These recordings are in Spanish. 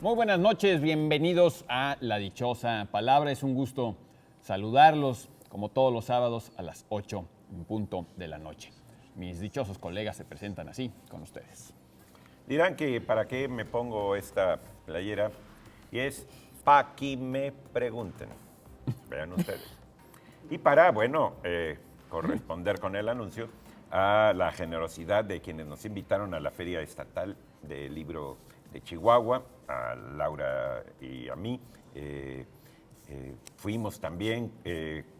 Muy buenas noches, bienvenidos a La Dichosa Palabra. Es un gusto saludarlos, como todos los sábados, a las 8 en punto de la noche. Mis dichosos colegas se presentan así con ustedes. Dirán que para qué me pongo esta playera, y es para que me pregunten. Vean ustedes. Y para, bueno, corresponder con el anuncio a la generosidad de quienes nos invitaron a la Feria Estatal del Libro de Chihuahua, a Laura y a mí. Fuimos también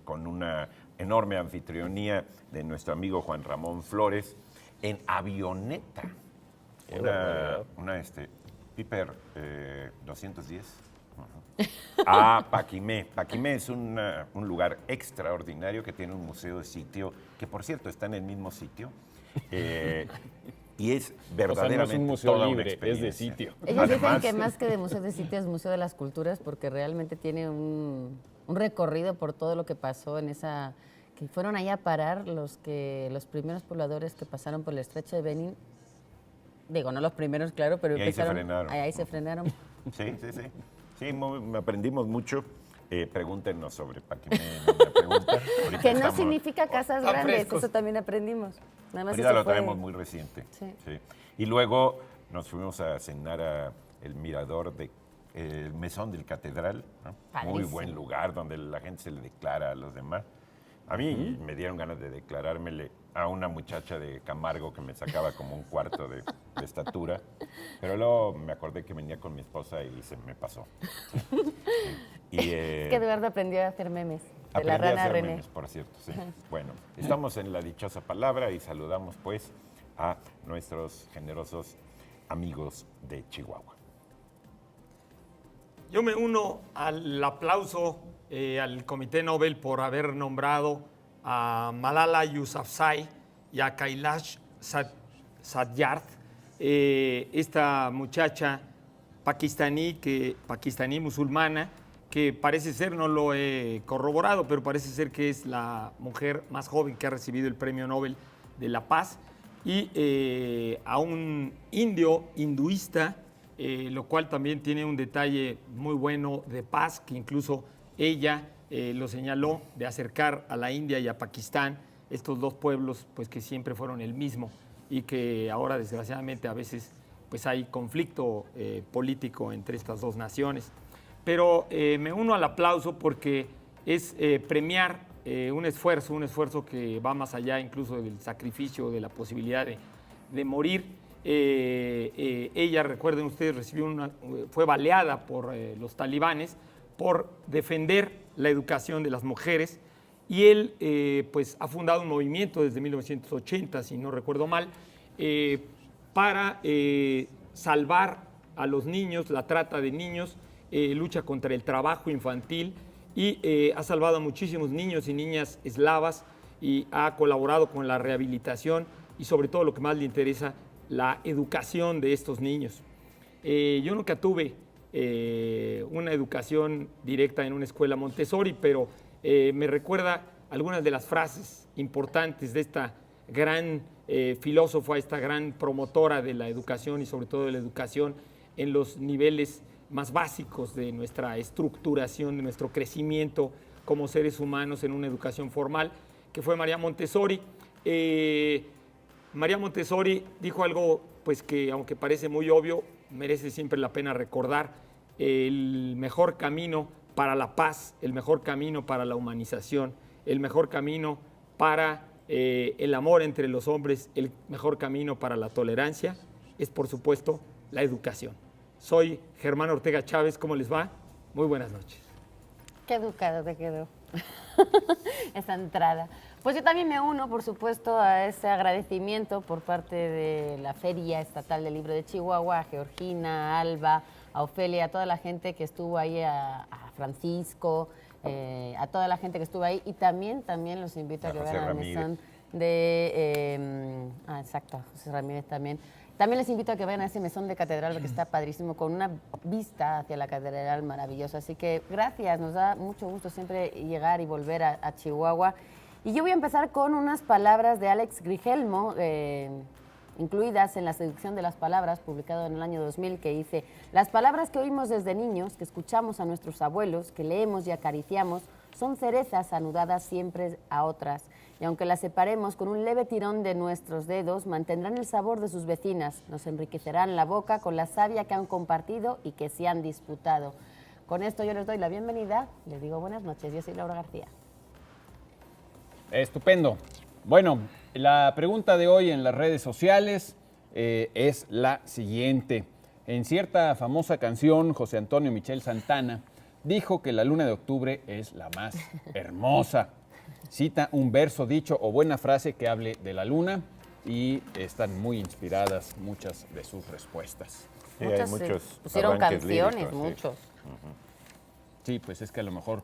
con una enorme anfitrionía de nuestro amigo Juan Ramón Flores en avioneta. Una Piper 210. A Paquimé. Paquimé es un lugar extraordinario que tiene un museo de sitio, que por cierto está en el mismo sitio. Y es verdaderamente, o sea, no es un museo toda libre, una experiencia. es de sitio. Ellos dicen que más que de museo de sitio es museo de las culturas, porque realmente tiene un recorrido por todo lo que pasó en esa... que fueron ahí a parar los primeros pobladores que pasaron por el estrecho de Bering. Digo, no los primeros, claro, pero Y ahí se frenaron. Ahí se frenaron. Sí. Sí, aprendimos mucho. Pregúntenos sobre Paquimé. Una pregunta. Ahorita Que no estamos- significa casas grandes, frescos. eso también aprendimos. Nada más Ahorita eso lo fue- traemos muy reciente. Sí. Sí. Y luego nos fuimos a cenar a el mirador de el Mesón del Catedral, ¿no? Muy Padrísimo. buen lugar donde la gente se le declara a los demás. A mí me dieron ganas de declarármele a una muchacha de Camargo que me sacaba como un cuarto de estatura, pero luego me acordé que venía con mi esposa y se me pasó. Y, Que Eduardo aprendió a hacer memes de la aprendí a rana hacer René. memes, por cierto, sí. Bueno, estamos en La Dichosa Palabra y saludamos pues a nuestros generosos amigos de Chihuahua. Yo me uno al aplauso al Comité Nobel por haber nombrado a Malala Yousafzai y a Kailash Satyarth, esta muchacha pakistaní musulmana, que parece ser, no lo he corroborado, pero parece ser que es la mujer más joven que ha recibido el Premio Nobel de la Paz, y a un hinduista, lo cual también tiene un detalle muy bueno de paz, que incluso ella lo señaló, de acercar a la India y a Pakistán, estos dos pueblos pues, que siempre fueron el mismo y que ahora desgraciadamente a veces pues, hay conflicto político entre estas dos naciones. Pero me uno al aplauso porque es premiar un esfuerzo que va más allá incluso del sacrificio, de la posibilidad de morir. Ella, recuerden ustedes, fue baleada por los talibanes por defender la educación de las mujeres, y él pues, ha fundado un movimiento desde 1980, si no recuerdo mal, para salvar a los niños, la trata de niños, lucha contra el trabajo infantil, y ha salvado a muchísimos niños y niñas eslavas, y ha colaborado con la rehabilitación y sobre todo lo que más le interesa, la educación de estos niños. Yo nunca tuve una educación directa en una escuela Montessori, pero me recuerda algunas de las frases importantes de esta gran filósofa, esta gran promotora de la educación y sobre todo de la educación en los niveles más básicos de nuestra estructuración, de nuestro crecimiento como seres humanos en una educación formal, que fue María Montessori. María Montessori dijo algo pues, que, aunque parece muy obvio, merece siempre la pena recordar: el mejor camino para la paz, el mejor camino para la humanización, el mejor camino para el amor entre los hombres, el mejor camino para la tolerancia, es por supuesto la educación. Soy Germán Ortega Chávez, ¿cómo les va? Muy buenas noches. Qué educado te quedó esa entrada. Pues yo también me uno, por supuesto, a ese agradecimiento por parte de la Feria Estatal del Libro de Chihuahua, a Georgina, a Alba, a Ofelia, a toda la gente que estuvo ahí, a Francisco, a toda la gente que estuvo ahí, y también los invito a que José vean la Ramírez. mesón de... exacto, a José Ramírez también. También les invito a que vayan a ese mesón de catedral, porque está padrísimo, con una vista hacia la catedral maravillosa. Así que gracias, nos da mucho gusto siempre llegar y volver a Chihuahua. Y yo voy a empezar con unas palabras de Alex Grigelmo, incluidas en La seducción de las palabras, publicado en el año 2000, que dice: las palabras que oímos desde niños, que escuchamos a nuestros abuelos, que leemos y acariciamos, son cerezas anudadas siempre a otras, y aunque las separemos con un leve tirón de nuestros dedos, mantendrán el sabor de sus vecinas, nos enriquecerán la boca con la savia que han compartido y que se han disputado. Con esto yo les doy la bienvenida, les digo buenas noches, yo soy Laura García. Estupendo. Bueno, la pregunta de hoy en las redes sociales es la siguiente. En cierta famosa canción, José Antonio Michel Santana dijo que la luna de octubre es la más hermosa. Cita un verso dicho o buena frase que hable de la luna y están muy inspiradas muchas de sus respuestas. Sí, Muchos hay muchos pusieron arranques canciones, líricos, sí. muchos. Sí, pues es que a lo mejor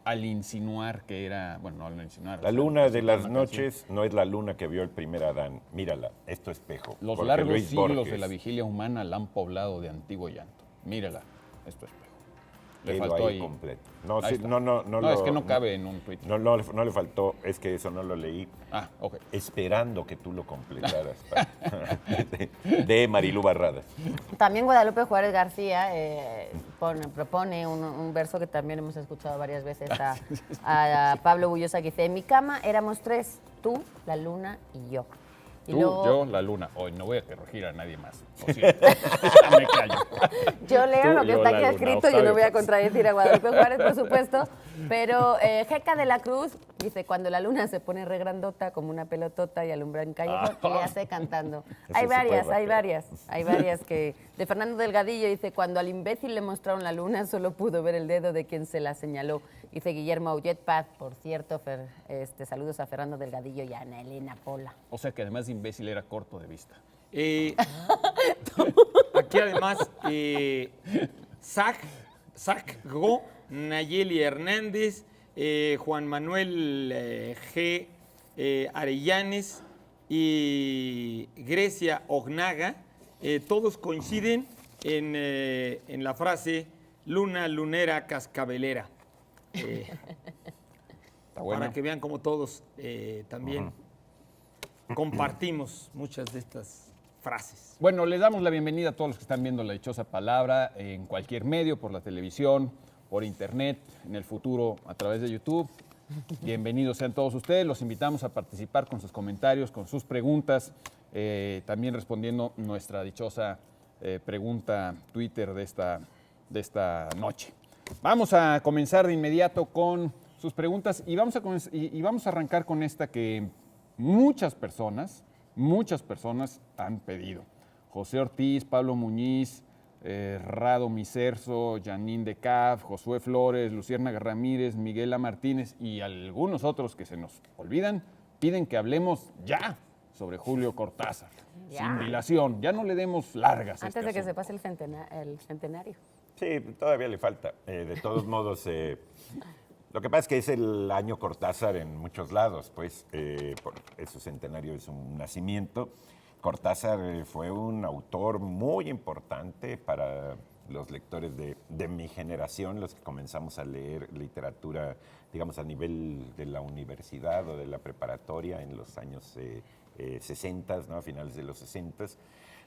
al insinuar que era, bueno, no al insinuar. La o sea, luna de citar las una canción. noches no es la luna que vio el primer Adán. Mírala, es tu espejo. Los Jorge largos Luis siglos Borges. de la vigilia humana la han poblado de antiguo llanto. Mírala, esto es espejo. Le Hilo faltó ahí ahí. completo. No, Ahí sí, está. no, es que no cabe en un tuit. No le faltó, es que eso no lo leí, Ah, ok. esperando que tú lo completaras. De Marilú Barradas. También Guadalupe Juárez García propone un verso que también hemos escuchado varias veces a Pablo Bullosa, que dice: en mi cama éramos tres, tú, la luna y yo. Y Tú, luego, yo, la luna. Hoy no voy a corregir a nadie más. Lo siento. Ya me callo. yo leo Tú, lo que yo, está la aquí luna, escrito, yo Octavio no voy a Paz. contradecir a Guadalupe Juárez, por supuesto, pero Jeca de la Cruz dice: cuando la luna se pone re grandota como una pelotota y alumbra en callejón, le hace cantando. Ese Hay se puede varias rapear. que... De Fernando Delgadillo dice: cuando al imbécil le mostraron la luna, solo pudo ver el dedo de quien se la señaló. Dice Guillermo Auget Paz, por cierto, saludos a Fernando Delgadillo y a Ana Elena Pola. O sea que además de imbécil era corto de vista. Aquí además, Zach Go, Nayeli Hernández, Juan Manuel G. Arellanes y Grecia Ognaga, todos coinciden en la frase luna, lunera, cascabelera. Está bueno. Para que vean cómo todos también compartimos muchas de estas frases. Bueno, les damos la bienvenida a todos los que están viendo La Dichosa Palabra en cualquier medio, por la televisión, por internet, en el futuro a través de YouTube. Bienvenidos sean todos ustedes. Los invitamos a participar con sus comentarios, con sus preguntas, también respondiendo nuestra dichosa pregunta Twitter de esta noche. Vamos a comenzar de inmediato con sus preguntas y vamos a arrancar con esta que muchas personas han pedido. José Ortiz, Pablo Muñiz, Rado Miserso, Janine de Caf, Josué Flores, Luciérnaga Ramírez, Miguel A. Martínez y algunos otros que se nos olvidan, piden que hablemos ya sobre Julio Cortázar. Ya. Sin dilación, ya no le demos largas. a Antes de este que se asunto. pase el centenario. Sí, todavía le falta. De todos modos, lo que pasa es que es el año Cortázar en muchos lados, pues su centenario es un nacimiento. Cortázar fue un autor muy importante para los lectores de mi generación, los que comenzamos a leer literatura, digamos, a nivel de la universidad o de la preparatoria en los años 60, ¿no? A finales de los 60.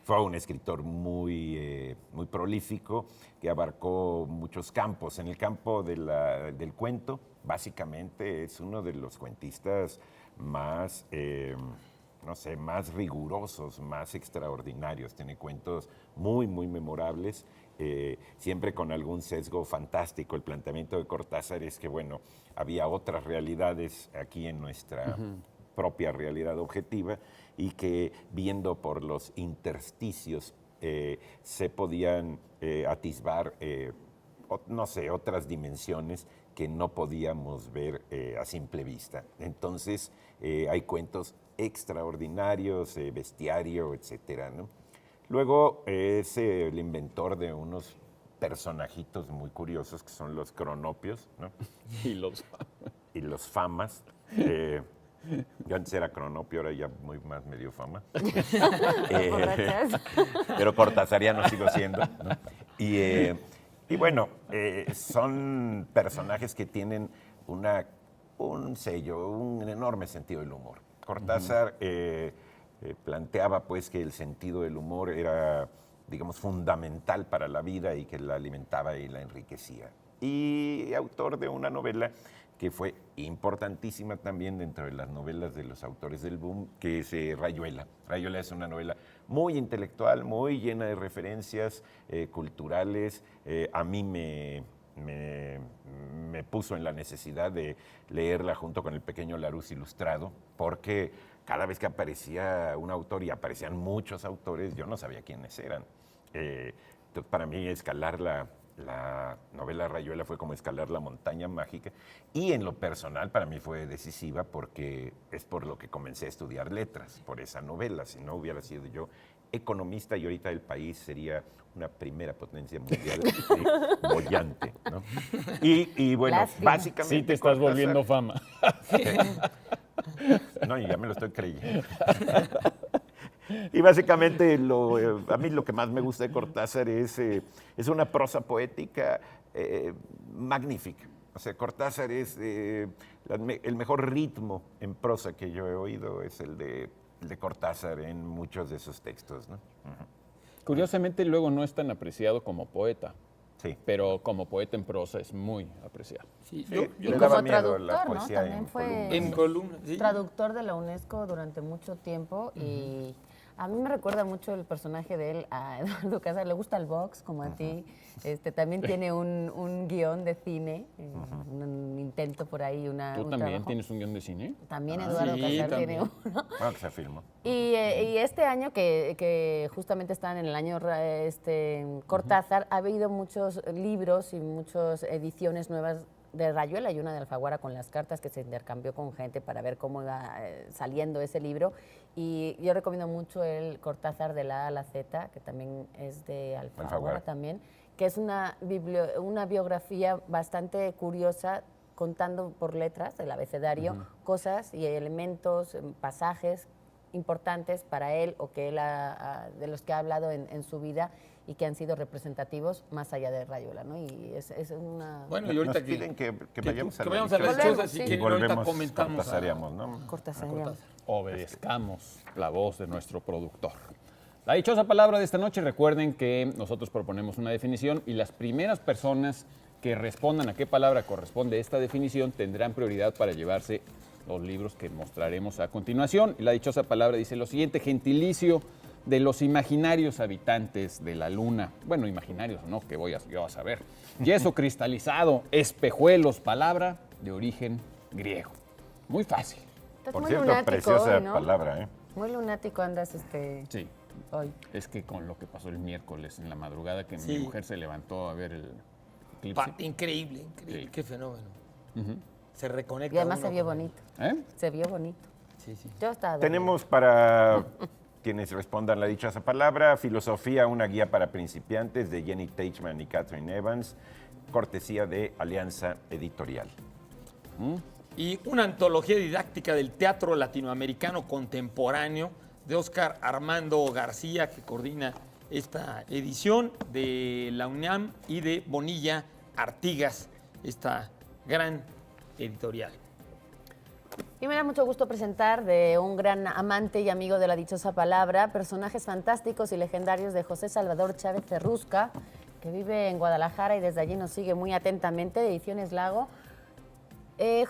Fue un escritor muy prolífico que abarcó muchos campos. En el campo del cuento, básicamente es uno de los cuentistas más, más rigurosos, más extraordinarios. Tiene cuentos muy memorables, siempre con algún sesgo fantástico. El planteamiento de Cortázar es que, bueno, había otras realidades aquí en nuestra propia realidad objetiva y que viendo por los intersticios se podían atisbar, otras dimensiones que no podíamos ver a simple vista. Entonces hay cuentos extraordinarios, bestiario, etcétera, ¿no? Luego es el inventor de unos personajitos muy curiosos que son los cronopios, ¿no? Y los Y los famas. Yo antes era cronopio, ahora ya más me dio fama. Borrachas. Pero cortázariano sigo siendo, ¿no? Y bueno, son personajes que tienen un sello, un enorme sentido del humor. Cortázar planteaba pues que el sentido del humor era, digamos, fundamental para la vida y que la alimentaba y la enriquecía. Y autor de una novela que fue importantísima también dentro de las novelas de los autores del boom, que es Rayuela. Rayuela es una novela muy intelectual, muy llena de referencias culturales. A mí me puso en la necesidad de leerla junto con El pequeño Larousse ilustrado, porque cada vez que aparecía un autor, y aparecían muchos autores, yo no sabía quiénes eran. Entonces, para mí, escalar la novela Rayuela fue como escalar la montaña mágica, y en lo personal para mí fue decisiva porque es por lo que comencé a estudiar letras, por esa novela. Si no hubiera sido yo economista, y ahorita el país sería una primera potencia mundial boyante, ¿no? Y bueno, Lástima. básicamente... Sí te estás Cortázar- volviendo fama. No, y ya me lo estoy creyendo. Y básicamente a mí lo que más me gusta de Cortázar es una prosa poética magnífica. O sea, Cortázar es el mejor ritmo en prosa que yo he oído, es el de Cortázar en muchos de sus textos, ¿no? Ujú. Curiosamente, luego no es tan apreciado como poeta, Sí. pero como poeta en prosa es muy apreciado. Sí, Sí, yo Y le como daba miedo la traductor, ¿no? poesía También fue columnas. en columna, sí. traductor de la UNESCO durante mucho tiempo y a mí me recuerda mucho el personaje de él a Eduardo Casar. Le gusta el box, como a ti. También tiene un guión de cine, un intento por ahí, ¿Tú un también trabajo. tienes un guión de cine? También Eduardo sí, Casar también. tiene uno. Bueno, que se filmó. Y este año que justamente están en el año Cortázar, ha habido muchos libros y muchas ediciones nuevas de Rayuela y una de Alfaguara con las cartas que se intercambió con gente para ver cómo iba saliendo ese libro. Y yo recomiendo mucho el Cortázar de la A a la Z, que también es de Alfaguara Alfaguara. también, que es una biografía bastante curiosa, contando por letras, el abecedario, cosas y elementos, pasajes importantes para él o que él de los que ha hablado en su vida y que han sido representativos más allá de Rayuela, ¿no? Y es una... Bueno, y ahorita Nos piden que vayamos a que la vayamos a la dichosa. dichosa, Volvemos, así sí. que Y ahorita volvemos comentamos. cortasariamos, ¿no? Cortasaria. Obedezcamos la voz de nuestro productor. La dichosa palabra de esta noche, recuerden que nosotros proponemos una definición y las primeras personas que respondan a qué palabra corresponde esta definición tendrán prioridad para llevarse los libros que mostraremos a continuación. Y la dichosa palabra dice lo siguiente: gentilicio de los imaginarios habitantes de la luna. Bueno, imaginarios, ¿no? Que voy yo a saber. Yeso cristalizado, espejuelos, palabra de origen griego. Muy fácil. Estás Por muy cierto, lunático preciosa hoy, ¿no? palabra, ¿eh? Muy lunático andas Sí. hoy. Es que con lo que pasó el miércoles en la madrugada, que Sí. mi mujer se levantó a ver el eclipse. Increíble, increíble. Sí. Qué fenómeno. Se reconecta. Y además uno se vio con él. bonito. ¿Eh? Se vio bonito. Sí, sí. Yo estaba... Tenemos para quienes respondan la dichosa palabra, Filosofía, una guía para principiantes, de Jenny Teichman y Catherine Evans, cortesía de Alianza Editorial. Y una antología didáctica del teatro latinoamericano contemporáneo de Óscar Armando García, que coordina esta edición de la UNAM, y de Bonilla Artigas, esta gran editorial. Y me da mucho gusto presentar de un gran amante y amigo de la dichosa palabra, personajes fantásticos y legendarios de José Salvador Chávez Ferrusca, que vive en Guadalajara y desde allí nos sigue muy atentamente, de Ediciones Lago.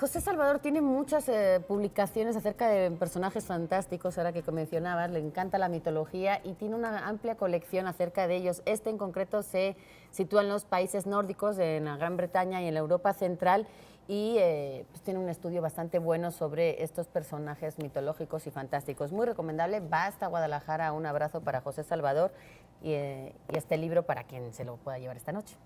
José Salvador tiene muchas publicaciones acerca de personajes fantásticos, ahora que mencionabas, le encanta la mitología y tiene una amplia colección acerca de ellos. Este en concreto se sitúa en los países nórdicos, en la Gran Bretaña y en la Europa Central, y pues tiene un estudio bastante bueno sobre estos personajes mitológicos y fantásticos. Muy recomendable, va hasta Guadalajara. Un abrazo para José Salvador y este libro para quien se lo pueda llevar esta noche.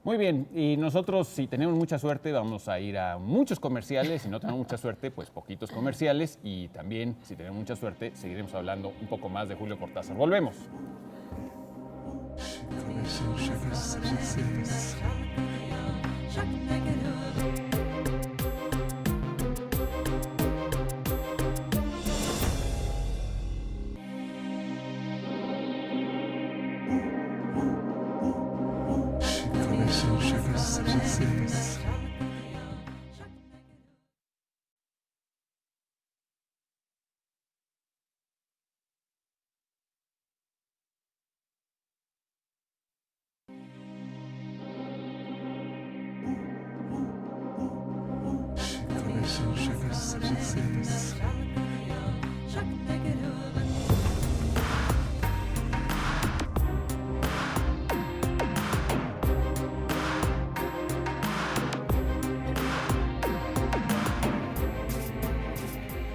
Muy bien, y nosotros, si tenemos mucha suerte, vamos a ir a muchos comerciales. Si no tenemos mucha suerte, pues poquitos comerciales. Y también, si tenemos mucha suerte, seguiremos hablando un poco más de Julio Cortázar. Volvemos.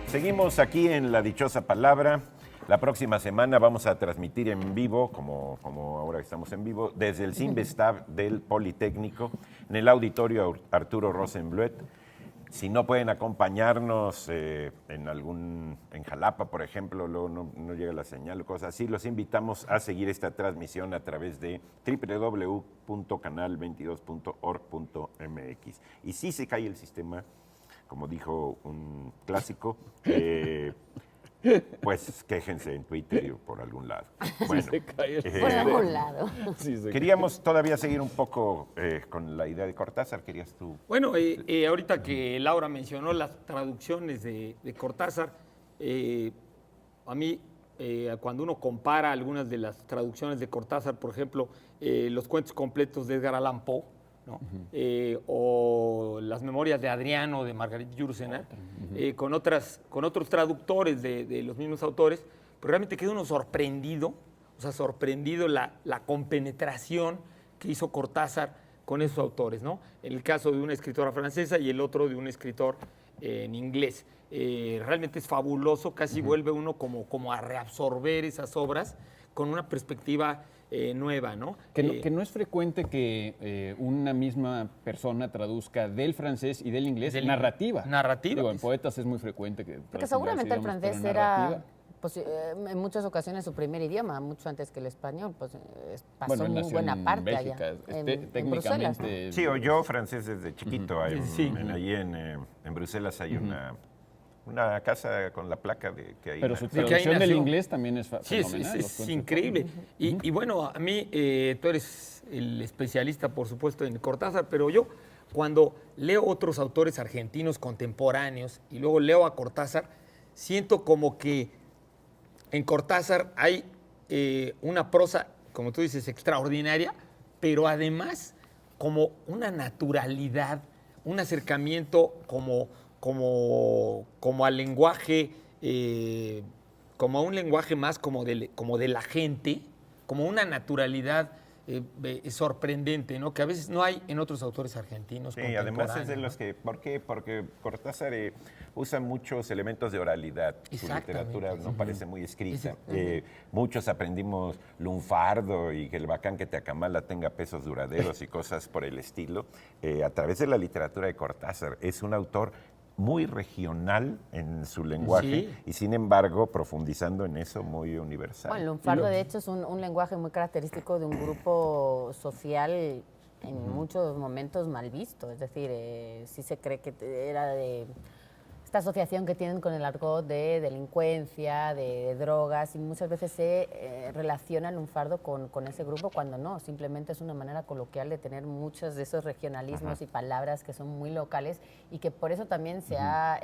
Seguimos aquí en La Dichosa Palabra. La próxima semana vamos a transmitir en vivo, como ahora estamos en vivo, desde el Cinvestav del Politécnico, en el auditorio Arturo Rosenbluet. Si no pueden acompañarnos en Jalapa, por ejemplo, luego no llega la señal o cosas así, los invitamos a seguir esta transmisión a través de www.canal22.org.mx. Y si se cae el sistema, como dijo un clásico, pues quéjense en Twitter o por algún lado. Bueno, Por algún lado. queríamos todavía seguir un poco con la idea de Cortázar. ¿Querías tú? Bueno, ahorita que Laura mencionó las traducciones de Cortázar, a mí, cuando uno compara algunas de las traducciones de Cortázar, por ejemplo, los cuentos completos de Edgar Allan Poe, ¿no? O las memorias de Adriano, de Marguerite Yourcenar, con otros traductores de los mismos autores, pero realmente queda uno sorprendido, sorprendido la compenetración que hizo Cortázar con esos autores, ¿no? En el caso de una escritora francesa y el otro de un escritor en inglés. Realmente es fabuloso, casi vuelve uno como a reabsorber esas obras con una perspectiva nueva, ¿no? Que no es frecuente que una misma persona traduzca del francés y del inglés narrativa. Narrativa. Digo, en poetas es muy frecuente que... Porque seguramente el francés era, pues, en muchas ocasiones su primer idioma, mucho antes que el español, pues pasó él muy nació buena en parte Bélgica, allá, en Bruselas, ¿no? técnicamente... Sí, oyó francés desde chiquito. Sí. Allí en Bruselas hay una casa con la placa de que hay. Pero su que ahí traducción del nació. inglés también es Sí, fenomenal. los es cuentos increíble. Y bueno, a mí, tú eres el especialista, por supuesto, en Cortázar, pero yo, cuando leo otros autores argentinos contemporáneos y luego leo a Cortázar, siento como que en Cortázar hay una prosa, como tú dices, extraordinaria, pero además como una naturalidad, un acercamiento como al lenguaje, como a un lenguaje más como de la gente, como una naturalidad sorprendente, ¿no? Que a veces no hay en otros autores argentinos. Sí, además es de contemporáneos, los que... ¿Por qué? Porque Cortázar usa muchos elementos de oralidad. Su Exactamente. literatura no parece muy escrita. Muchos aprendimos lunfardo y que el bacán que te acamala tenga pesos duraderos y cosas por el estilo. A través de la literatura de Cortázar. Es un autor muy regional en su lenguaje y sin embargo profundizando en eso muy universal. Bueno, el lunfardo de hecho es un lenguaje muy característico de un grupo social en muchos momentos mal visto, es decir, sí se cree que era de esta asociación que tienen con el argot de delincuencia, de drogas, y muchas veces se relaciona el lunfardo con ese grupo cuando no, simplemente es una manera coloquial de tener muchos de esos regionalismos y palabras que son muy locales y que por eso también se ha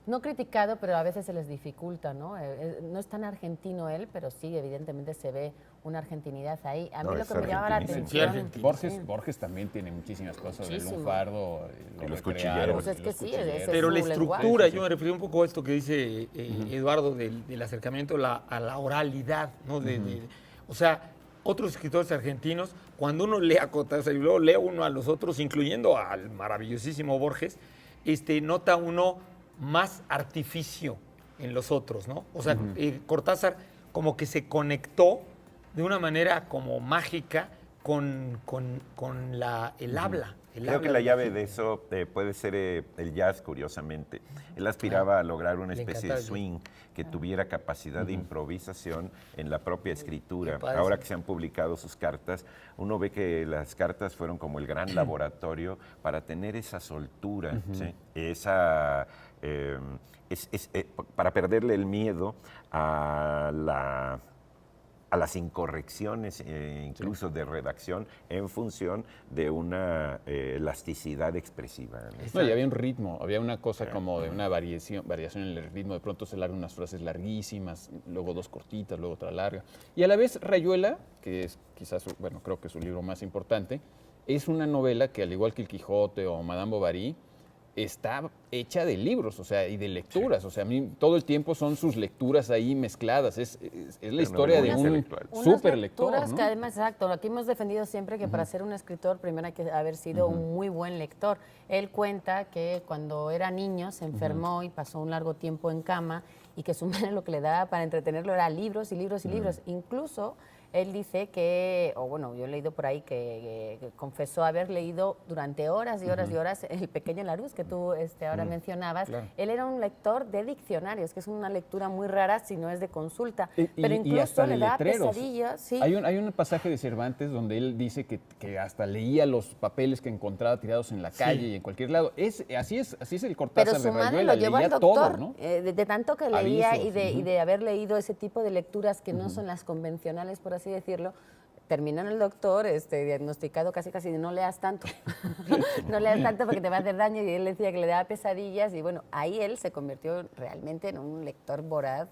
no criticado, pero a veces se les dificulta, ¿no? No es tan argentino él, pero sí, evidentemente se ve una argentinidad ahí. A mí lo que me llama la atención... Borges también tiene muchísimas cosas del Muchísimo. lunfardo. Y los recrearon, cuchilleros. Pues es que los sí, cuchilleros. ese Pero es la su estructura, lenguaje. yo me refiero un poco a esto que dice Eduardo del acercamiento a la oralidad, ¿no? O sea, otros escritores argentinos, cuando uno lee a Cortázar y luego lee uno a los otros, incluyendo al maravillosísimo Borges, nota uno más artificio en los otros, ¿no? O sea, Cortázar como que se conectó de una manera como mágica con el habla. Creo que la llave de eso puede ser el jazz, curiosamente. Él aspiraba a lograr una especie de swing que tuviera capacidad de improvisación en la propia escritura. Ahora que se han publicado sus cartas, uno ve que las cartas fueron como el gran laboratorio para tener esa soltura, ¿sí? Para perderle el miedo a las incorrecciones, incluso de redacción, en función de una elasticidad expresiva, ¿no? No, y había un ritmo, había una cosa como de una variación en el ritmo. De pronto se largan unas frases larguísimas, luego dos cortitas, luego otra larga. Y a la vez Rayuela, que es quizás, creo que su libro más importante, es una novela que, al igual que El Quijote o Madame Bovary, está hecha de libros, o sea, y de lecturas. O sea, a mí todo el tiempo son sus lecturas ahí mezcladas. Es la historia de un súper lector, lecturas ¿no? que además, exacto, aquí hemos defendido siempre que para ser un escritor primero hay que haber sido un muy buen lector. Él cuenta que cuando era niño se enfermó y pasó un largo tiempo en cama y que su madre lo que le daba para entretenerlo era libros y libros y libros. Incluso él dice que, o bueno, yo he leído por ahí que confesó haber leído durante horas y horas y horas El Pequeño Larousse, que tú ahora mencionabas. Claro. Él era un lector de diccionarios, que es una lectura muy rara si no es de consulta. Pero Y incluso hasta le de da letreros. pesadillas. Sí. Hay un pasaje de Cervantes donde él dice que hasta leía los papeles que encontraba tirados en la calle y en cualquier lado. Así es el Cortázar Pero su de madre Rayuela, lo llevó leía al doctor, todo, ¿no? de tanto que leía Avisos, y de haber leído ese tipo de lecturas que no son las convencionales, por así decirlo. Terminó en el doctor, diagnosticado casi de no leas tanto, no leas tanto porque te va a hacer daño, y él decía que le daba pesadillas, y bueno, ahí él se convirtió realmente en un lector voraz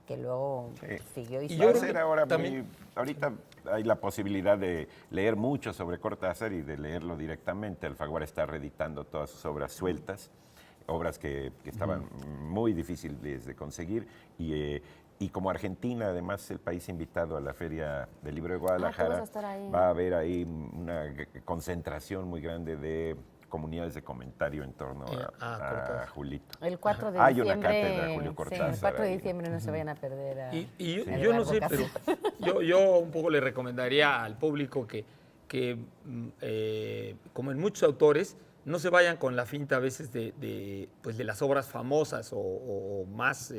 que luego siguió y Y yo siguió. ser ahora también- ahorita hay la posibilidad de leer mucho sobre Cortázar y de leerlo directamente. Alfaguara está reeditando todas sus obras sueltas, obras que estaban muy difíciles de conseguir, y como Argentina, además, el país invitado a la Feria del Libro de Guadalajara, vas a estar ahí. va a haber ahí una concentración muy grande de comunidades de comentario en torno a Cortázar. Julito. El 4 de Hay una diciembre. cátedra Julio sí, Cortázar el 4 de ahí. diciembre no se vayan a perder. Y yo, a yo no Eduardo sé, Casas. pero yo un poco le recomendaría al público que como en muchos autores, no se vayan con la finta a veces de las obras famosas o más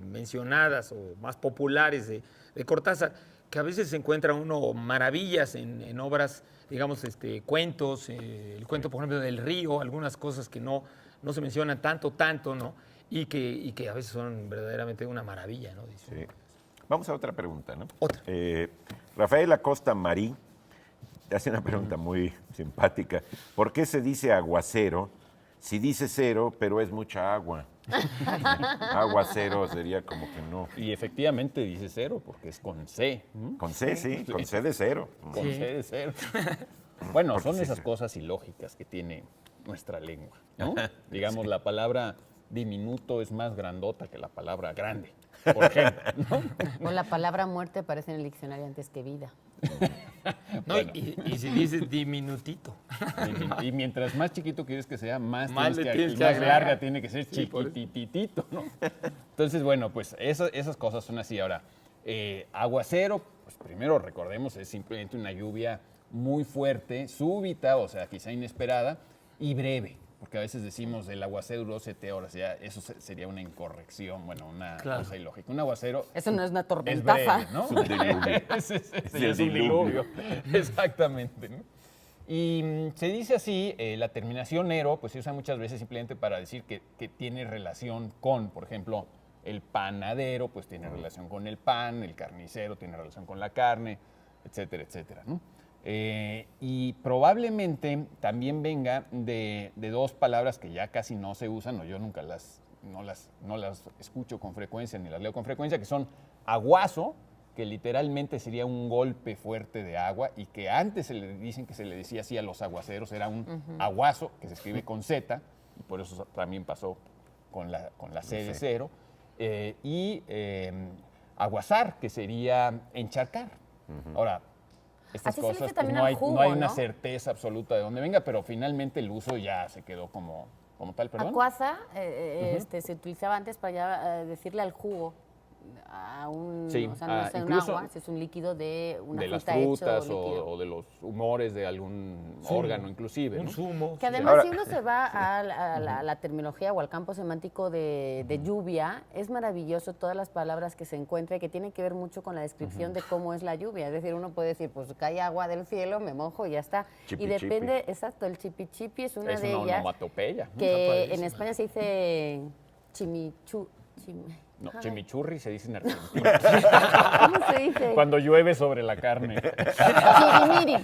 mencionadas o más populares de Cortázar, que a veces se encuentra uno maravillas en obras, digamos, cuentos, el cuento, por ejemplo, del río, algunas cosas que no se mencionan tanto, ¿no? Y que a veces son verdaderamente una maravilla, ¿no? Dice. Sí. Vamos a otra pregunta, ¿no? Otra. Rafael Acosta Marí te hace una pregunta muy simpática. ¿Por qué se dice aguacero si dice cero, pero es mucha agua? Aguacero sería como que no. Y efectivamente dice cero, porque es con C. Con C, sí, con C de cero. Con C de cero. Bueno, Porque son sí, esas sí. cosas ilógicas que tiene nuestra lengua, ¿no? Digamos, la palabra diminuto es más grandota que la palabra grande, por ejemplo, ¿no? O la palabra muerte aparece en el diccionario antes que vida. No, y si dices diminutito. Y mientras más chiquito quieres que sea, más le tienes y que más agregar. larga tiene que ser Sí, por eso. chiquititito, ¿no? Entonces, bueno, pues esas cosas son así. Ahora, aguacero, pues primero recordemos, es simplemente una lluvia muy fuerte, súbita, o sea, quizá inesperada, y breve. Porque a veces decimos el aguacero duró 7 horas, ya eso sería una incorrección, bueno, una Claro. cosa ilógica. Un aguacero Eso no es una es tormentaza. breve, ¿no? Es un diluvio. Es un diluvio. Exactamente, ¿no? Y se dice así, la terminación ero, pues se usa muchas veces simplemente para decir que tiene relación con, por ejemplo, el panadero, pues tiene relación con el pan, el carnicero tiene relación con la carne, etcétera, etcétera, ¿no? Y probablemente también venga de dos palabras que ya casi no se usan, o yo nunca no las escucho con frecuencia ni las leo con frecuencia, que son aguazo, que literalmente sería un golpe fuerte de agua, y que antes dicen que se le decía así a los aguaceros, era un aguazo, que se escribe con Z, y por eso también pasó con la C de cero, y aguazar, que sería encharcar. Ahora, estas Así se le dice cosas, pues, también no al hay, jugo, no hay una ¿no? certeza absoluta de dónde venga, pero finalmente el uso ya se quedó como tal, perdón. Acuaza se utilizaba antes para ya, decirle al jugo, a un, Sí, o sea, no es un incluso agua, es un líquido de una de las fruta hecho frutas líquido. o de los humores de algún Zumo. órgano inclusive, Un ¿no? zumo. Que además, Ahora- si uno se va a la terminología o al campo semántico de lluvia, es maravilloso todas las palabras que se encuentran y que tienen que ver mucho con la descripción de cómo es la lluvia. Es decir, uno puede decir, pues cae agua del cielo, me mojo y ya está. Chipi, y depende, exacto, el chipi chipi es una Es de una ellas, onomatopeya, ¿no? que padrísima. en España se dice No, Ajá. chimichurri se dice en Argentina. ¿Cómo se dice? Cuando llueve sobre la carne. Chirimiri.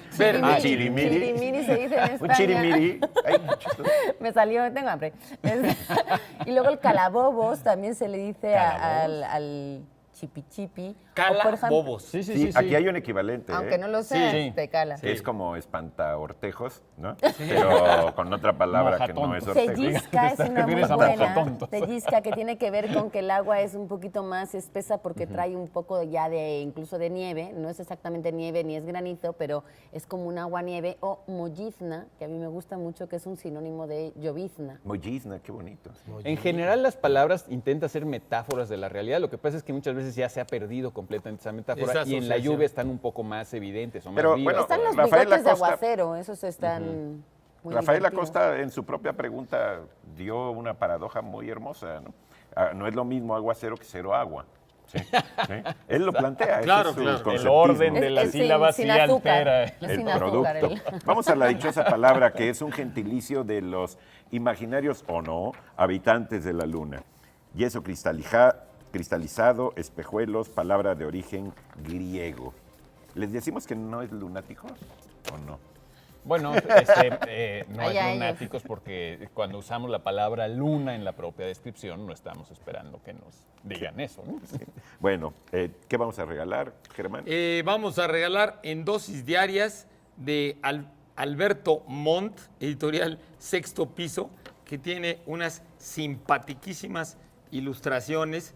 chirimiri. Chirimiri se dice en España. Un chirimiri. Ay, chistoso. Me salió, tengo hambre. Y luego el calabobos también se le dice ¿Calabobos? al chipi chipi. Cala o por ejemplo, bobos. Sí, sí, Sí, sí. aquí sí. hay un equivalente. aunque no lo sea, Sí. te cala. Es como espantahortejos, ¿no? Pero con otra palabra que no es Mojatontos. ortejo. Pellizca es Te una muy refieres a buena. mojatontos. Pellizca, que tiene que ver con que el agua es un poquito más espesa porque trae un poco ya de, incluso de nieve. No es exactamente nieve ni es granizo, pero es como un agua nieve. O mollizna, que a mí me gusta mucho, que es un sinónimo de llovizna. Mollizna, qué bonito. En general, las palabras intentan ser metáforas de la realidad. Lo que pasa es que muchas veces ya se ha perdido completamente esa metáfora Esa y en la asociación. lluvia están un poco más evidentes o más Pero, vivas. bueno, Están los Rafael bigotes de Acosta- aguacero, esos están muy Rafael divertidos. Acosta en su propia pregunta dio una paradoja muy hermosa, ¿no? No es lo mismo aguacero que cero agua. Sí, sí. Él lo plantea. ese Claro, es su claro. El conceptismo. orden de Es- la es sílaba sin sí azúcar. altera. Es El sin azúcar, producto. Vamos a la dichosa palabra que es un gentilicio de los imaginarios o no habitantes de la luna. Yeso cristalizado, espejuelos, palabra de origen griego. ¿Les decimos que no es lunático o no? Bueno, no Allá es ellos. lunáticos porque cuando usamos la palabra luna en la propia descripción no estamos esperando que nos digan eso, ¿no? Bueno, ¿qué vamos a regalar, Germán? Vamos a regalar en dosis diarias de Alberto Montt, editorial Sexto Piso, que tiene unas simpatiquísimas ilustraciones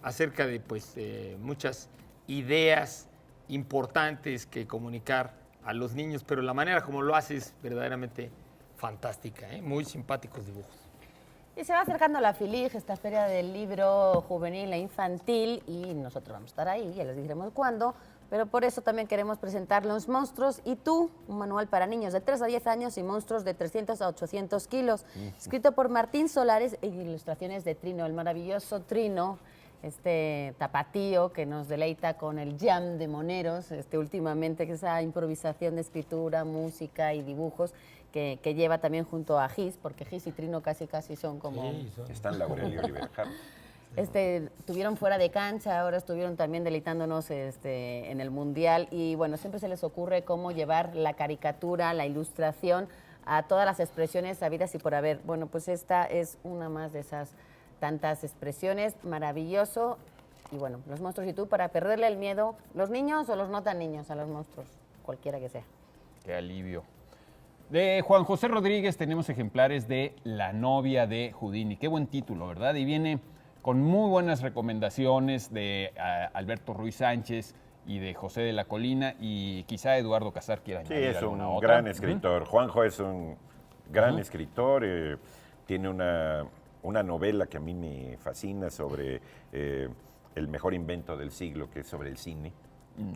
acerca de muchas ideas importantes que comunicar a los niños, pero la manera como lo hace es verdaderamente fantástica, muy simpáticos dibujos. Y se va acercando la FILIG, esta feria del libro juvenil e infantil, y nosotros vamos a estar ahí, ya les diremos cuándo, pero por eso también queremos presentar Los Monstruos y Tú, un manual para niños de 3 a 10 años y monstruos de 300 a 800 kilos, escrito por Martín Solares e ilustraciones de Trino, el maravilloso Trino, este tapatío que nos deleita con el jam de moneros, últimamente, que es esa improvisación de escritura, música y dibujos que lleva también junto a Gis, porque Gis y Trino casi son como... Están Laurel y Oliver Hardy. Tuvieron fuera de cancha, ahora estuvieron también deleitándonos en el Mundial y bueno, siempre se les ocurre cómo llevar la caricatura, la ilustración a todas las expresiones habidas y por haber. Bueno, pues esta es una más de esas tantas expresiones, maravilloso. Y bueno, Los Monstruos y Tú, para perderle el miedo, los niños o los no tan niños a los monstruos, cualquiera que sea. Qué alivio. De Juan José Rodríguez tenemos ejemplares de La novia de Houdini. Qué buen título, ¿verdad? Y viene con muy buenas recomendaciones de Alberto Ruiz Sánchez y de José de la Colina, y quizá Eduardo Casar quiera Sí, añadir es alguna un otra. gran escritor. Juanjo es un gran escritor. Tiene una novela que a mí me fascina sobre el mejor invento del siglo, que es sobre el cine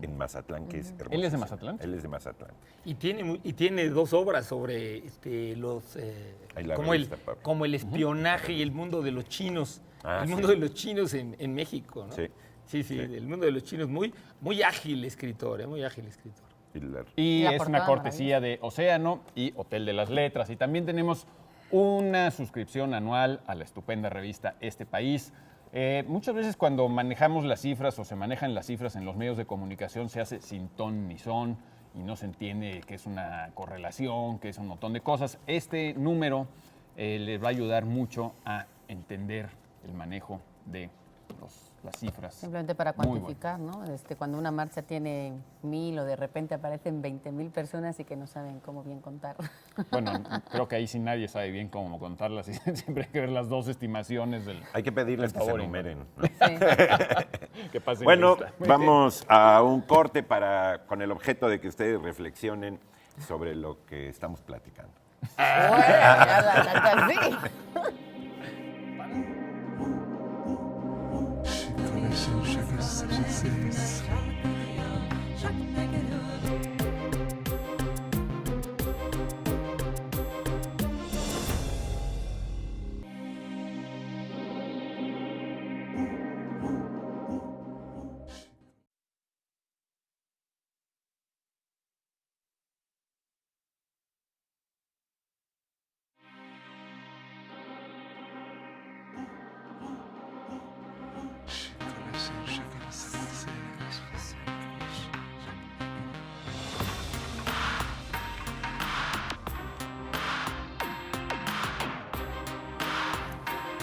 en Mazatlán, que es hermoso. ¿Él es de Mazatlán? Él es de Mazatlán. Y tiene dos obras sobre Ahí la como revista, Pablo. como el espionaje y el mundo de los chinos. Ah, el sí. mundo de los chinos en México, ¿no? Sí. Sí, el mundo de los chinos. Muy ágil escritor, muy ágil escritor. Y La es portada, una cortesía de Océano y Hotel de las Letras. Y también tenemos una suscripción anual a la estupenda revista Este País. Muchas veces cuando manejamos las cifras o se manejan las cifras en los medios de comunicación se hace sin ton ni son y no se entiende que es una correlación, que es un montón de cosas. Este número les va a ayudar mucho a entender el manejo de las cifras. Simplemente para Muy bueno. cuantificar, ¿no? Cuando una marcha tiene 1000 o de repente aparecen 20,000 personas y que no saben cómo bien contar. Bueno, creo que ahí sí nadie sabe bien cómo contarlas y siempre hay que ver las dos estimaciones del... Hay que pedirles que se favor, enumeren. ¿no? Sí. que pasen Bueno, lista. Muy bien. vamos a un corte con el objeto de que ustedes reflexionen sobre lo que estamos platicando. Bueno, ya la saca así.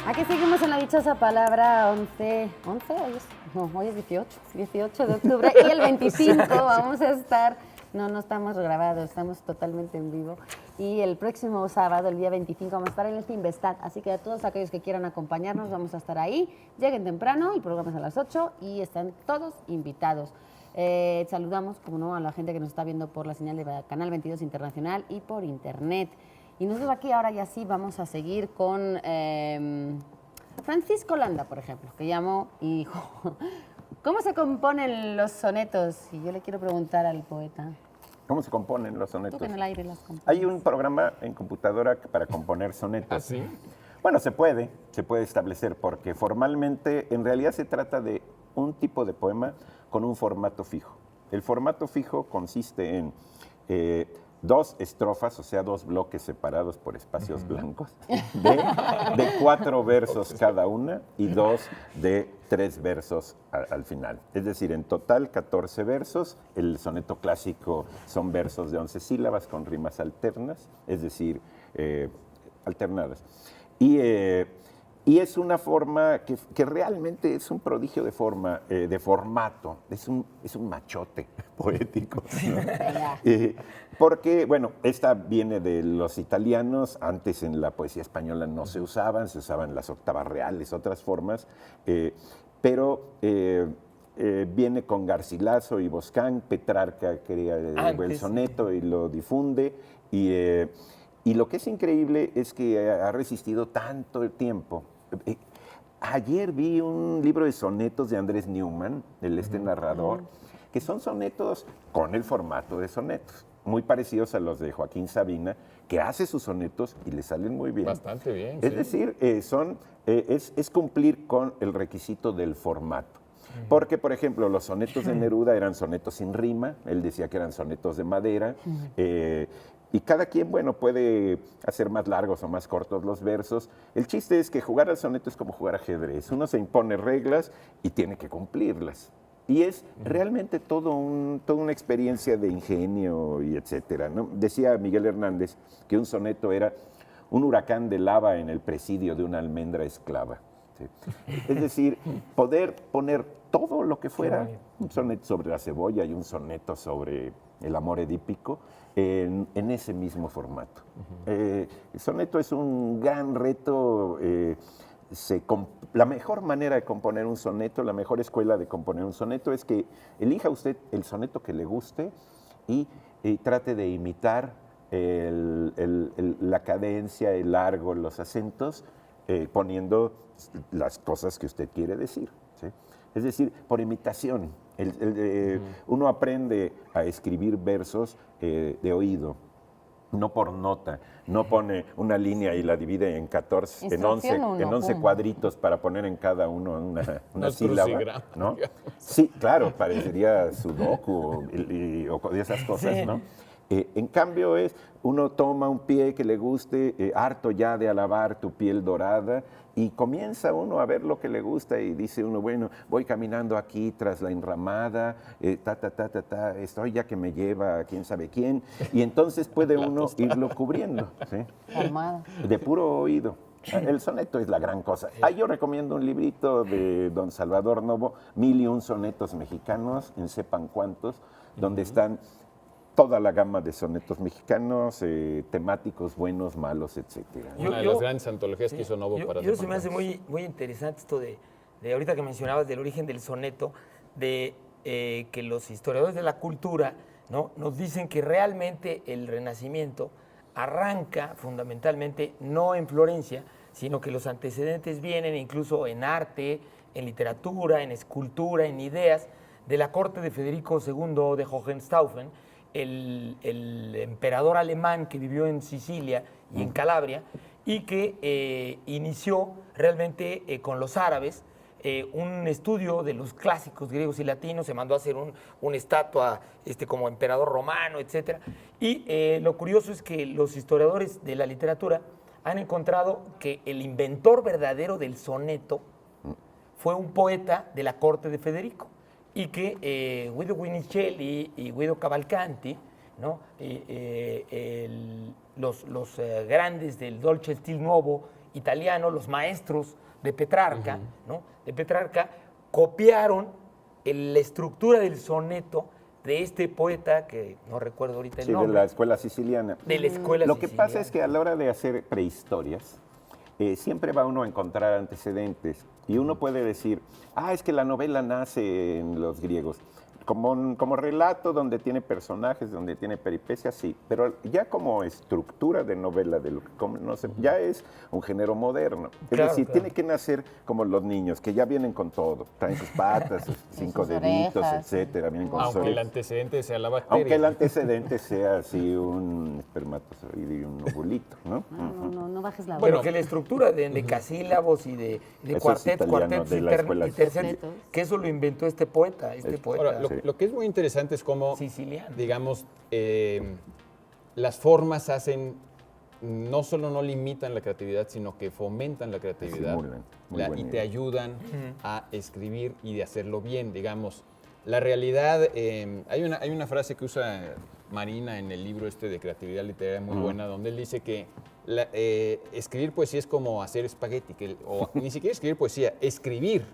Aquí seguimos en la dichosa palabra 11 hoy es, no, hoy es 18 de octubre y el 25 vamos a estar, no estamos grabados, estamos totalmente en vivo y el próximo sábado, el día 25, vamos a estar en el Fimbestad, así que a todos aquellos que quieran acompañarnos vamos a estar ahí, lleguen temprano, el programa es a las 8 y están todos invitados. Saludamos, como no, a la gente que nos está viendo por la señal de Canal 22 Internacional y por internet. Y nosotros aquí ahora ya sí vamos a seguir con Francisco Landa, por ejemplo, que llamó y dijo, ¿cómo se componen los sonetos? Y yo le quiero preguntar al poeta. ¿Cómo se componen los sonetos? Tú que en el aire las compones. Hay un programa en computadora para componer sonetos. ¿Ah, sí? Bueno, se puede establecer, porque formalmente, en realidad se trata de un tipo de poema con un formato fijo. El formato fijo consiste en 2 estrofas, o sea, 2 bloques separados por espacios blancos, de 4 versos cada una y 2 de 3 versos al final. Es decir, en total 14 versos. El soneto clásico son versos de 11 sílabas con rimas alternas, es decir, alternadas. Y es una forma que realmente es un prodigio de forma, de formato, es un machote poético, ¿no? Porque, bueno, esta viene de los italianos, antes en la poesía española no se usaban las octavas reales, otras formas, pero viene con Garcilaso y Boscán, Petrarca crea el soneto y lo difunde, y lo que es increíble es que ha resistido tanto el tiempo. Ayer vi un libro de sonetos de Andrés Newman, narrador, que son sonetos con el formato de sonetos, muy parecidos a los de Joaquín Sabina, que hace sus sonetos y le salen muy bien. Bastante bien, Es sí. decir, es cumplir con el requisito del formato. Porque, por ejemplo, los sonetos de Neruda eran sonetos sin rima, él decía que eran sonetos de madera, y cada quien, bueno, puede hacer más largos o más cortos los versos. El chiste es que jugar al soneto es como jugar ajedrez. Uno se impone reglas y tiene que cumplirlas. Y es realmente toda una experiencia de ingenio y etcétera, ¿no? Decía Miguel Hernández que un soneto era un huracán de lava en el presidio de una almendra esclava. ¿Sí? Es decir, poder poner todo lo que fuera, un soneto sobre la cebolla y un soneto sobre el amor edípico, en ese mismo formato. El soneto es un gran reto. La mejor manera de componer un soneto, la mejor escuela de componer un soneto es que elija usted el soneto que le guste y trate de imitar la cadencia, el largo, los acentos, poniendo las cosas que usted quiere decir, ¿sí? Es decir, por imitación. Uno aprende a escribir versos de oído, no por nota. No pone una línea y la divide en 14, en 11 cuadritos para poner en cada uno una sílaba, ¿no? Sí, claro, parecería sudoku o de esas cosas, sí, ¿no? En cambio uno toma un pie que le guste, harto ya de alabar tu piel dorada, y comienza uno a ver lo que le gusta y dice uno, bueno, voy caminando aquí tras la enramada, estoy ya que me lleva a quién sabe quién, y entonces puede uno irlo cubriendo, ¿sí? De puro oído. El soneto es la gran cosa. Yo recomiendo un librito de don Salvador Novo, 1001 sonetos mexicanos, en sepan cuántos, donde están toda la gama de sonetos mexicanos, temáticos, buenos, malos, etcétera. Una de las grandes antologías que hizo Novo para Yo se me hace muy interesante esto de ahorita que mencionabas del origen del soneto, de que los historiadores de la cultura, ¿no?, nos dicen que realmente el Renacimiento arranca fundamentalmente no en Florencia, sino que los antecedentes vienen incluso en arte, en literatura, en escultura, en ideas de la corte de Federico II de Hohenstaufen, el emperador alemán que vivió en Sicilia y en Calabria, y que inició realmente con los árabes un estudio de los clásicos griegos y latinos. Se mandó a hacer una estatua como emperador romano, etc. Y lo curioso es que los historiadores de la literatura han encontrado que el inventor verdadero del soneto fue un poeta de la corte de Federico, y que Guido Guinicelli y Guido Cavalcanti, ¿no?, los grandes del Dolce Stil Nuovo italiano, los maestros de Petrarca, ¿no? De Petrarca, copiaron la estructura del soneto de este poeta, que no recuerdo ahorita el Sí, nombre. de la escuela siciliana. De la escuela Lo que siciliana. pasa es que a la hora de hacer prehistorias, siempre va uno a encontrar antecedentes y uno puede decir, es que la novela nace en los griegos. Como relato donde tiene personajes, donde tiene peripecias, sí, pero ya como estructura de novela, no sé, ya es un género moderno. Es Claro, decir, claro. tiene que nacer como los niños, que ya vienen con todo, traen sus patas, sus 5 sus deditos, orejas. etcétera, vienen con Aunque sus el antecedente sea la bacteria. aunque el antecedente sea así un espermatozoide y un ovulito, ¿no? No bajes la voz. Bueno, que la estructura de endecasílabos y de Eso es cuartetos, italiano, cuartetos de y, la escuela y tercetos, siciliana. que eso lo inventó este poeta. Ahora, Sí. lo que es muy interesante es cómo, Siciliano. digamos, las formas hacen, no solo no limitan la creatividad, sino que fomentan la creatividad Estimulan. Muy buena y te idea. ayudan a escribir y de hacerlo bien, digamos. La realidad, hay una frase que usa Marina en el libro este de creatividad literaria muy buena, donde él dice que escribir poesía es como hacer espagueti, o ni siquiera escribir poesía, escribir,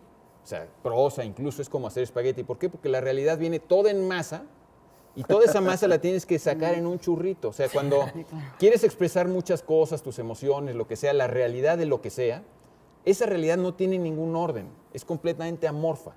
o sea, prosa incluso es como hacer espagueti. ¿Por qué? Porque la realidad viene toda en masa y toda esa masa la tienes que sacar en un churrito. O sea, cuando quieres expresar muchas cosas, tus emociones, lo que sea, la realidad de lo que sea, esa realidad no tiene ningún orden, es completamente amorfa.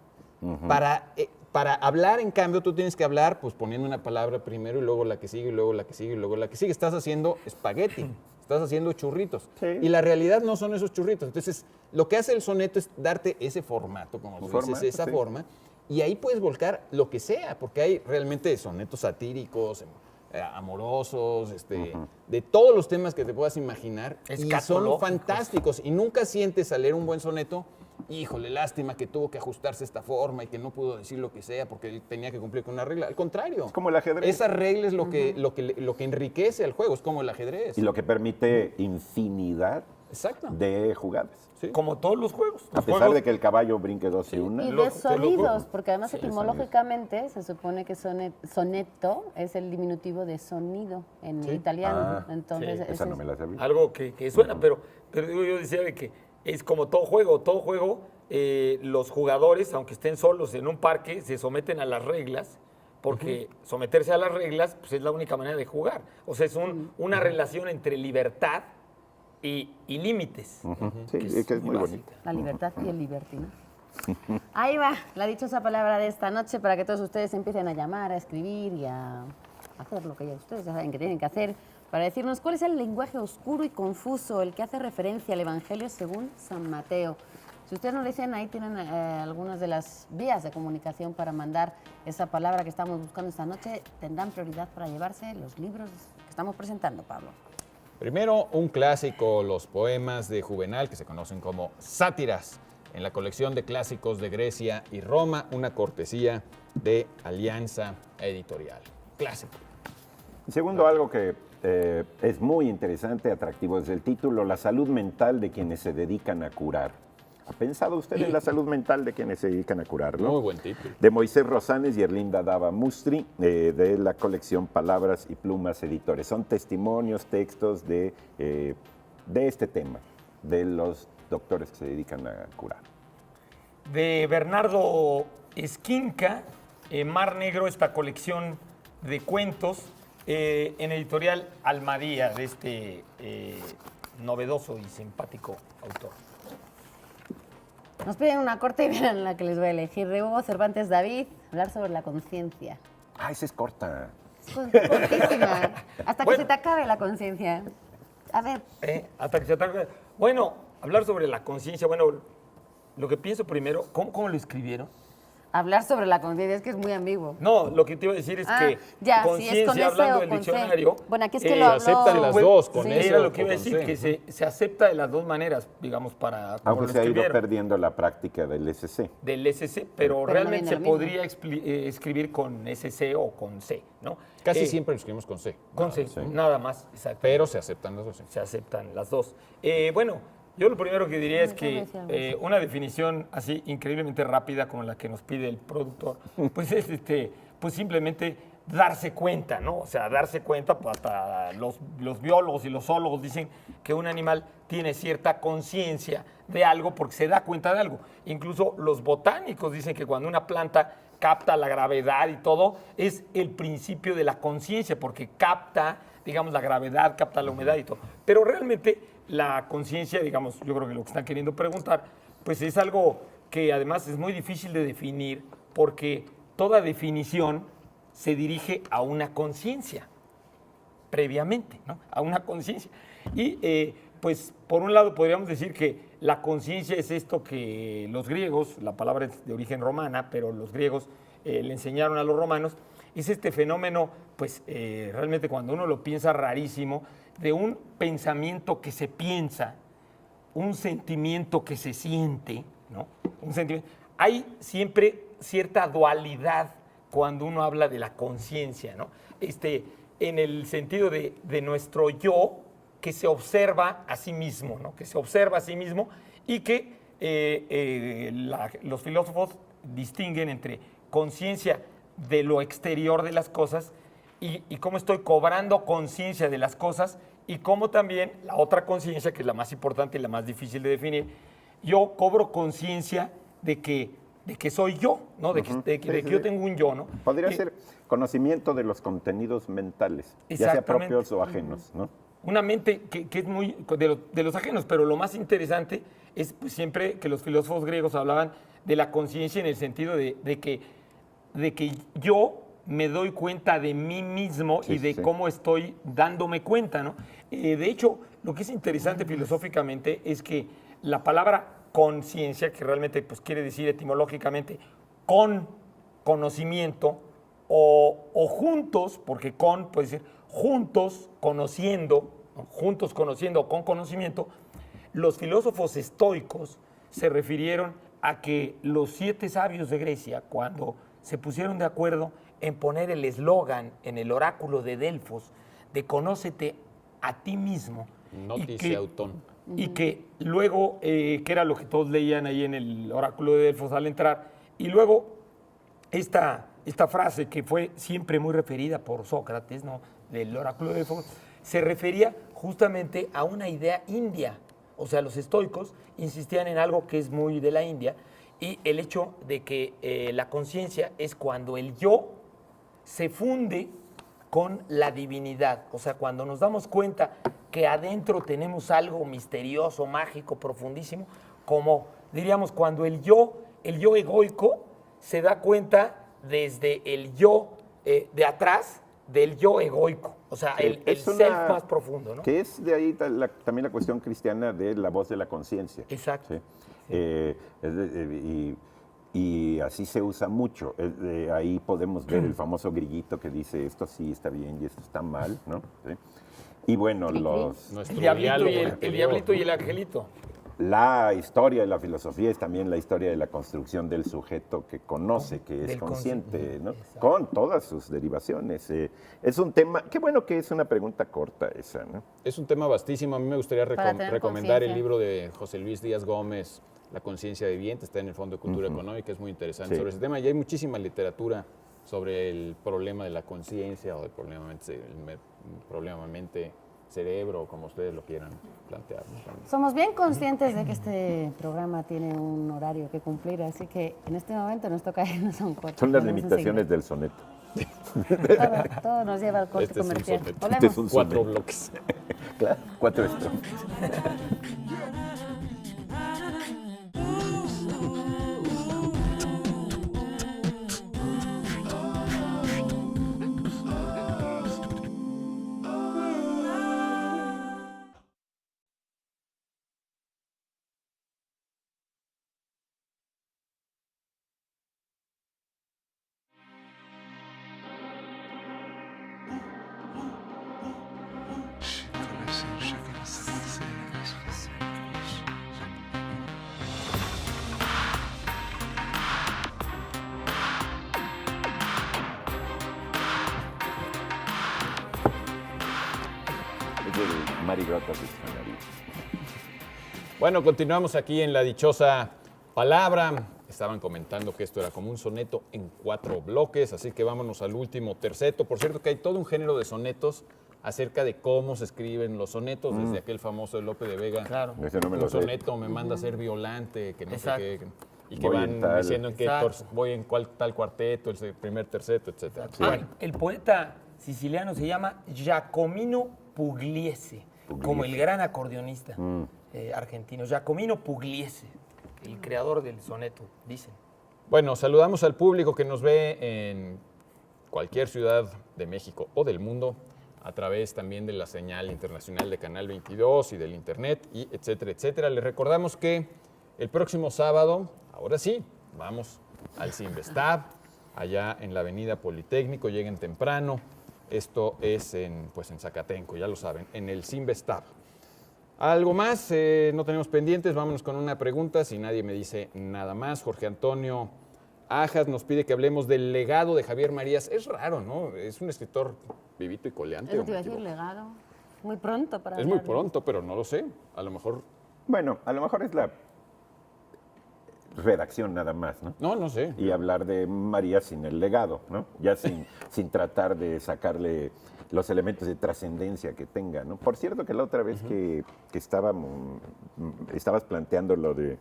Para hablar, en cambio, tú tienes que hablar pues poniendo una palabra primero y luego la que sigue y luego la que sigue y luego la que sigue. Estás haciendo espagueti, estás haciendo churritos. Sí. Y la realidad no son esos churritos. Entonces, lo que hace el soneto es darte ese formato, como tú dices, Formato, esa sí. forma. Y ahí puedes volcar lo que sea, porque hay realmente sonetos satíricos, amorosos, de todos los temas que te puedas imaginar. Y son Escatológicos. fantásticos. Y nunca sientes al leer un buen soneto, híjole, lástima que tuvo que ajustarse esta forma y que no pudo decir lo que sea porque él tenía que cumplir con una regla. Al contrario. Es como el ajedrez. Esa regla es lo que enriquece al juego, es como el ajedrez. Y lo que permite infinidad Exacto. de jugadas. Sí. Como todos los juegos. A Los pesar juegos- de que el caballo brinque 2 y 1. Y de Los- sonidos, porque además Sí, etimológicamente se supone que soneto es el diminutivo de sonido en italiano. Entonces, sí, ese Esa no es- me la sabía. Algo que suena, pero digo, yo decía de que es como todo juego, los jugadores, aunque estén solos en un parque, se someten a las reglas, porque someterse a las reglas pues, es la única manera de jugar. O sea, es una relación entre libertad y límites. Sí, es que es muy básica. bonito. La libertad y el libertino. Ahí va la dichosa palabra de esta noche para que todos ustedes empiecen a llamar, a escribir y a hacer lo que ya ustedes ya saben que tienen que hacer para decirnos cuál es el lenguaje oscuro y confuso, el que hace referencia al Evangelio según San Mateo. Si ustedes nos dicen, ahí tienen algunas de las vías de comunicación para mandar esa palabra que estamos buscando esta noche, tendrán prioridad para llevarse los libros que estamos presentando, Pablo. Primero, un clásico, los poemas de Juvenal, que se conocen como sátiras, en la colección de clásicos de Grecia y Roma, una cortesía de Alianza Editorial. Clásico. Y segundo, algo que es muy interesante, atractivo desde el título, la salud mental de quienes se dedican a curar. ¿Ha pensado usted en la salud mental de quienes se dedican a curar? ¿no? Muy buen título. De Moisés Rosanes y Erlinda Dava Mustri, de la colección Palabras y Plumas Editores. Son testimonios, textos de este tema, de los doctores que se dedican a curar. De Bernardo Esquinca, Mar Negro, esta colección de cuentos en editorial Almadía, de este novedoso y simpático autor. Nos piden una corte y miren la que les voy a elegir. De Hugo Cervantes David, hablar sobre la conciencia. Esa es corta. Es cortísima. Hasta que Bueno. se te acabe la conciencia. A ver, Hasta que se ataque. Bueno, hablar sobre la conciencia. Bueno, lo que pienso primero, ¿cómo lo escribieron? hablar sobre la conciencia es que es muy ambiguo. No, lo que te iba a decir es que ya, si es con conciencia, S hablando o del con C. diccionario. Bueno, aquí es que se lo habló... aceptan las dos, con Sí. S Era o lo que iba a con decir, C. que se acepta de las dos maneras, digamos, para como Aunque lo se ha ido escribieron, perdiendo la práctica del SC. del SC, pero no realmente viene se lo mismo. podría escribir con SC o con C, ¿no? Casi siempre lo escribimos con C. Con C, nada más, exacto. Pero se aceptan las dos. Sí. Se aceptan las dos. Bueno, yo lo primero que diría es que una definición así increíblemente rápida como la que nos pide el productor, pues es pues simplemente darse cuenta, ¿no? O sea, darse cuenta, pues hasta los biólogos y los zoólogos dicen que un animal tiene cierta conciencia de algo porque se da cuenta de algo. Incluso los botánicos dicen que cuando una planta capta la gravedad y todo, es el principio de la conciencia, porque capta, digamos, la gravedad, capta la humedad y todo. Pero realmente la conciencia, digamos, yo creo que lo que están queriendo preguntar, pues es algo que además es muy difícil de definir, porque toda definición se dirige a una conciencia, previamente, ¿no? A una conciencia. Y pues por un lado podríamos decir que la conciencia es esto que los griegos, la palabra es de origen romana, pero los griegos le enseñaron a los romanos, es este fenómeno, pues realmente cuando uno lo piensa rarísimo, de un pensamiento que se piensa, un sentimiento que se siente, ¿no? Un sentimiento. Hay siempre cierta dualidad cuando uno habla de la conciencia, ¿no? En el sentido de nuestro yo que se observa a sí mismo, ¿no? Que se observa a sí mismo y que los filósofos distinguen entre conciencia de lo exterior de las cosas y cómo estoy cobrando conciencia de las cosas y cómo también la otra conciencia, que es la más importante y la más difícil de definir, yo cobro conciencia de que soy yo, ¿no? De que yo tengo un yo, ¿no? Podría ser conocimiento de los contenidos mentales, ya sea propios o ajenos, ¿no? Una mente que es muy de los ajenos, pero lo más interesante es pues, siempre que los filósofos griegos hablaban de la conciencia en el sentido de que yo me doy cuenta de mí mismo y de cómo estoy dándome cuenta, ¿no? De hecho, lo que es interesante filosóficamente es que la palabra conciencia, que realmente pues, quiere decir etimológicamente con conocimiento o juntos, porque con puede decir juntos conociendo, ¿no? Juntos conociendo o con conocimiento, los filósofos estoicos se refirieron a que los 7 sabios de Grecia, cuando se pusieron de acuerdo en poner el eslogan en el oráculo de Delfos de conócete a ti mismo. Noticia autón. Y que luego, que era lo que todos leían ahí en el oráculo de Delfos al entrar, y luego esta frase que fue siempre muy referida por Sócrates, ¿no? Del oráculo de Delfos, se refería justamente a una idea india. O sea, los estoicos insistían en algo que es muy de la India, y el hecho de que la conciencia es cuando el yo se funde con la divinidad. O sea, cuando nos damos cuenta que adentro tenemos algo misterioso, mágico, profundísimo, como diríamos cuando el yo egoico se da cuenta desde el yo de atrás del yo egoico. O sea, el self más profundo, ¿no? Que es de ahí también la cuestión cristiana de la voz de la conciencia. Exacto. ¿Sí? Y así se usa mucho. Ahí podemos ver el famoso grillito que dice esto sí está bien y esto está mal, ¿no? ¿Sí? Y bueno, El diablito y el angelito. La historia de la filosofía es también la historia de la construcción del sujeto que conoce, que es consciente, ¿no? Con todas sus derivaciones. Es un tema, qué bueno que es una pregunta corta esa, ¿no? Es un tema vastísimo. A mí me gustaría recomendar el libro de José Luis Díaz Gómez, La conciencia viviente, está en el Fondo de Cultura Económica, es muy interesante sobre ese tema. Y hay muchísima literatura sobre el problema de la conciencia o el problema mente-cerebro, como ustedes lo quieran plantear, ¿no? Somos bien conscientes de que este programa tiene un horario que cumplir, así que en este momento nos toca irnos a un corte. Son las limitaciones del soneto. Todo nos lleva al corte comercial. Este es un 4 bloques. Claro, 4 estrofas. Bueno, continuamos aquí en La Dichosa Palabra. estaban comentando que esto era como un soneto en 4 bloques, así que vámonos al último terceto. Por cierto que hay todo un género de sonetos acerca de cómo se escriben los sonetos, desde aquel famoso de Lope de Vega. Claro. Ese no me lo Un sé. soneto me manda a ser violante, que no Exacto. sé qué, y que Voy van en tal. diciendo en qué Exacto. voy en cuál tal cuarteto, el primer terceto, etcétera. Sí. Ah, el poeta siciliano se llama Giacomino Pugliese, como el gran acordeonista argentino. Giacomino Pugliese, el creador del soneto, dicen. Bueno, saludamos al público que nos ve en cualquier ciudad de México o del mundo, a través también de la señal internacional de Canal 22 y del internet, y etcétera, etcétera. Les recordamos que el próximo sábado, ahora sí, vamos al Sinvestab, allá en la Avenida Politécnico, lleguen temprano. Esto es en Zacatenco, ya lo saben, en el Sinvestab. ¿Algo más? No tenemos pendientes, vámonos con una pregunta, si nadie me dice nada más. Jorge Antonio Ajas nos pide que hablemos del legado de Javier Marías. Es raro, ¿no? Es un escritor vivito y coleante. Eso ¿o te iba me a decir, equivoco? legado. Muy pronto para Es muy hablar de- pronto, pero no lo sé. A lo mejor... Bueno, a lo mejor es la redacción nada más, ¿no? No sé. Y hablar de María sin el legado, ¿no? Ya sin tratar de sacarle los elementos de trascendencia que tenga, ¿no? Por cierto que la otra vez que estabas planteando lo de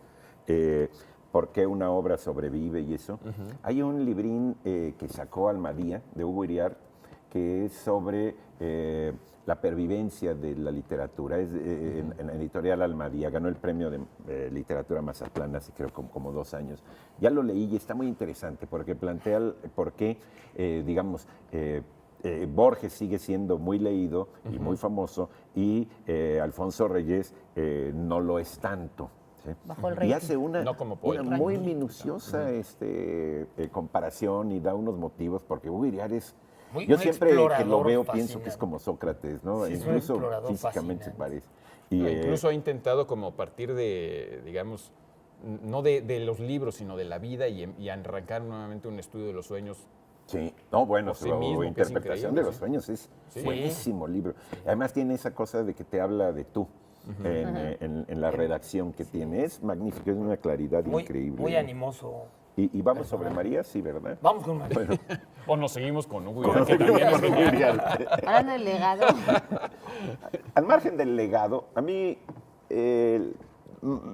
por qué una obra sobrevive y eso, hay un librín que sacó Almadía, de Hugo Iriart, que es sobre la pervivencia de la literatura. Es en la editorial Almadía, ganó el premio de literatura Mazatlán hace creo como 2 años. Ya lo leí y está muy interesante porque plantea por qué, digamos, Borges sigue siendo muy leído y muy famoso y Alfonso Reyes no lo es tanto. ¿sí? Bajo el Y rating. hace una No como poeta. muy minuciosa comparación y da unos motivos porque Hugo Iriart es... Muy- Yo un siempre que lo explorador veo pienso fascinante. que es como Sócrates, ¿no? Sí, es un Incluso explorador físicamente se fascinante. parece. Y, Incluso ha intentado como partir de, digamos, no de los libros, sino de la vida y arrancar nuevamente un estudio de los sueños. sí, no, bueno, por sí su mismo, que es interpretación increíble, de los sí. sueños es Sí. buenísimo libro. Además tiene esa cosa de que te habla de tú en la redacción que tiene. Es magnífico, es una claridad Muy, increíble. muy animoso. Y vamos sobre María, sí, ¿verdad? Vamos con María. Bueno, O nos seguimos con Hugo Iriart, que también es Hugo Iriart. Hablando del legado, Al margen del legado, a mí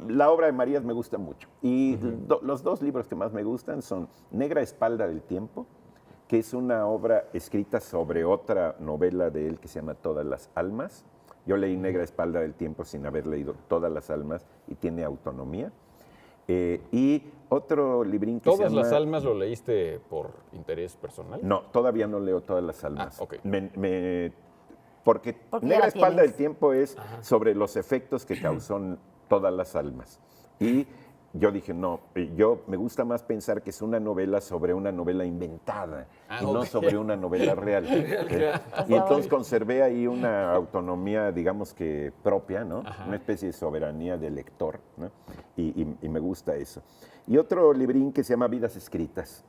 la obra de Marías me gusta mucho. Y los 2 libros que más me gustan son Negra Espalda del Tiempo, que es una obra escrita sobre otra novela de él que se llama Todas las Almas. Yo leí Negra Espalda del Tiempo sin haber leído Todas las Almas y tiene autonomía. Y otro librín que se ¿Todas llama... las almas lo leíste por interés personal? No, todavía no leo Todas las Almas. Ah, ok. Porque Porque ya Negra la Espalda tienes. del Tiempo es sobre los efectos que causó Todas las Almas. Y yo dije, no, yo me gusta más pensar que es una novela sobre una novela inventada y no ok. sobre una novela real. Y entonces conservé ahí una autonomía, digamos que propia, ¿no? Una especie de soberanía del lector, ¿no? Y me gusta eso. Y otro librín que se llama Vidas Escritas,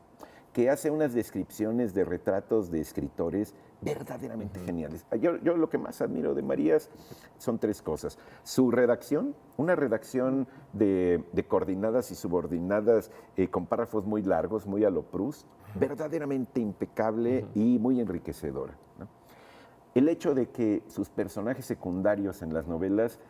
que hace unas descripciones de retratos de escritores verdaderamente geniales. Yo lo que más admiro de Marías son 3 cosas. Su redacción, una redacción de coordinadas y subordinadas con párrafos muy largos, muy a lo Proust, verdaderamente impecable y muy enriquecedora, ¿no? El hecho de que sus personajes secundarios en las novelas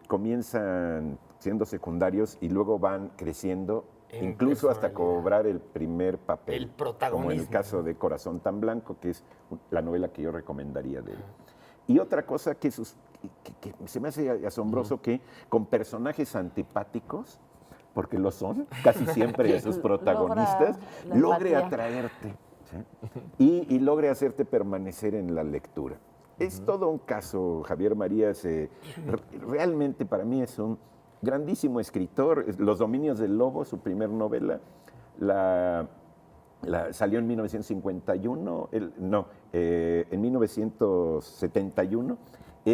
comienzan siendo secundarios y luego van creciendo, En incluso hasta personalidad. cobrar el primer papel. El Como en el protagonismo. caso de Corazón tan Blanco, que es la novela que yo recomendaría de él. Y otra cosa que se me hace asombroso que con personajes antipáticos, porque lo son, casi siempre sus protagonistas, la logre empatía. atraerte, ¿sí? y logre hacerte permanecer en la lectura. Es todo un caso, Javier Marías. Realmente para mí es un grandísimo escritor. Los Dominios del Lobo, su primer novela, salió en 1951, en 1971,